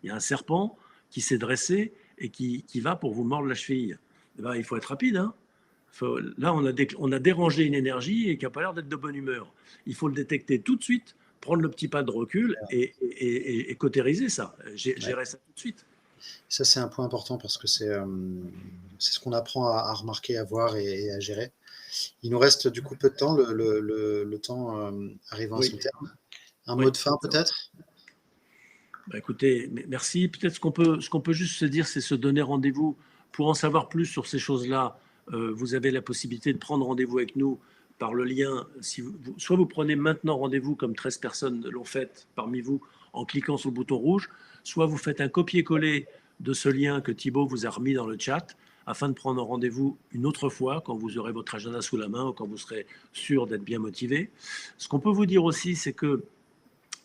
Speaker 1: il y a un serpent qui s'est dressé et qui va pour vous mordre la cheville. Eh ben, il faut être rapide, hein. Là, on a dérangé une énergie et qui n'a pas l'air d'être de bonne humeur. Il faut le détecter tout de suite, prendre le petit pas de recul et cautériser ça, gérer ça tout de suite.
Speaker 2: Ça, c'est un point important parce que c'est ce qu'on apprend à remarquer, à voir et à gérer. Il nous reste du coup peu de temps, le temps arrivant à son terme. Un mot de fin peut-être?
Speaker 1: Bah, écoutez, merci. Peut-être ce qu'on peut juste se dire, c'est se donner rendez-vous. Pour en savoir plus sur ces choses-là, vous avez la possibilité de prendre rendez-vous avec nous par le lien. Si soit vous prenez maintenant rendez-vous, comme 13 personnes l'ont fait parmi vous, en cliquant sur le bouton rouge, soit vous faites un copier-coller de ce lien que Thibaut vous a remis dans le chat, afin de prendre rendez-vous une autre fois, quand vous aurez votre agenda sous la main ou quand vous serez sûr d'être bien motivé. Ce qu'on peut vous dire aussi, c'est que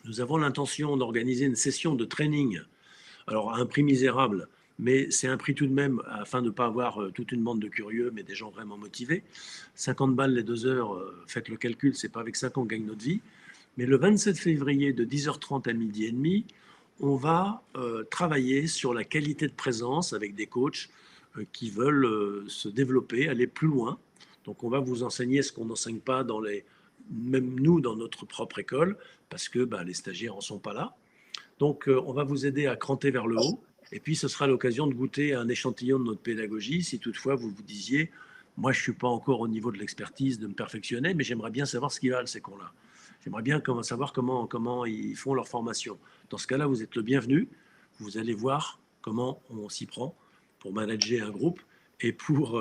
Speaker 1: nous avons l'intention d'organiser une session de training, alors à un prix misérable, mais c'est un prix tout de même, afin de ne pas avoir toute une bande de curieux, mais des gens vraiment motivés. 50 balles les 2 heures, faites le calcul, c'est pas avec ça qu'on gagne notre vie. Mais le 27 février de 10h30 à midi et demi, on va travailler sur la qualité de présence avec des coachs qui veulent se développer, aller plus loin. Donc on va vous enseigner ce qu'on n'enseigne pas même nous dans notre propre école, parce que les stagiaires n'en sont pas là. Donc on va vous aider à cranter vers le haut, et puis ce sera l'occasion de goûter à un échantillon de notre pédagogie, si toutefois vous vous disiez, moi je ne suis pas encore au niveau de l'expertise de me perfectionner, mais j'aimerais bien savoir ce qu'ils valent ces cons-là. J'aimerais bien savoir comment ils font leur formation. Dans ce cas-là, vous êtes le bienvenu. Vous allez voir comment on s'y prend pour manager un groupe et pour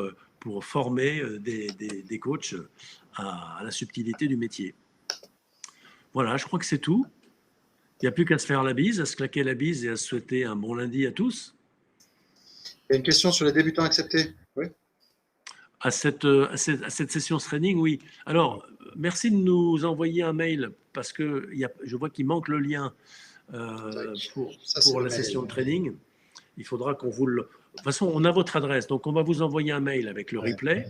Speaker 1: former des coachs à la subtilité du métier. Voilà, je crois que c'est tout. Il n'y a plus qu'à se faire la bise, à se claquer la bise et à se souhaiter un bon lundi à tous.
Speaker 2: Il y a une question sur les débutants acceptés. Oui.
Speaker 1: À cette session training, oui. Alors, merci de nous envoyer un mail, parce que je vois qu'il manque le lien
Speaker 2: Ça, c'est
Speaker 1: pour
Speaker 2: le
Speaker 1: la
Speaker 2: mail.
Speaker 1: session de training. Il faudra qu'on vous le... De toute façon, on a votre adresse, donc on va vous envoyer un mail avec le
Speaker 2: Ouais.
Speaker 1: replay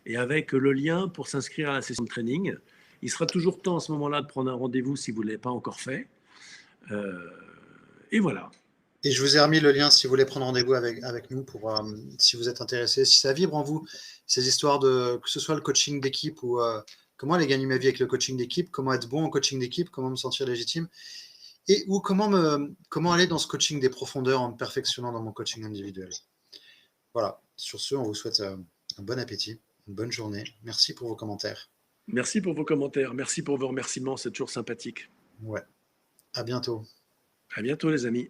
Speaker 1: et avec le lien pour s'inscrire à la session de training. Il sera toujours temps à ce moment-là de prendre un rendez-vous si vous ne l'avez pas encore fait. Et voilà.
Speaker 2: Et je vous ai remis le lien si vous voulez prendre rendez-vous avec nous pour si vous êtes intéressé, si ça vibre en vous, ces histoires de que ce soit le coaching d'équipe ou comment aller gagner ma vie avec le coaching d'équipe, comment être bon en coaching d'équipe, comment me sentir légitime, et ou comment aller dans ce coaching des profondeurs en me perfectionnant dans mon coaching individuel. Voilà. Sur ce, on vous souhaite un bon appétit, une bonne journée. Merci pour vos commentaires.
Speaker 1: Merci pour vos commentaires. Merci pour vos remerciements. C'est toujours sympathique.
Speaker 2: Ouais. À bientôt.
Speaker 1: À bientôt, les amis.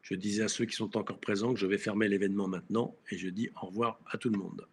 Speaker 1: Je disais à ceux qui sont encore présents que je vais fermer l'événement maintenant, et je dis au revoir à tout le monde.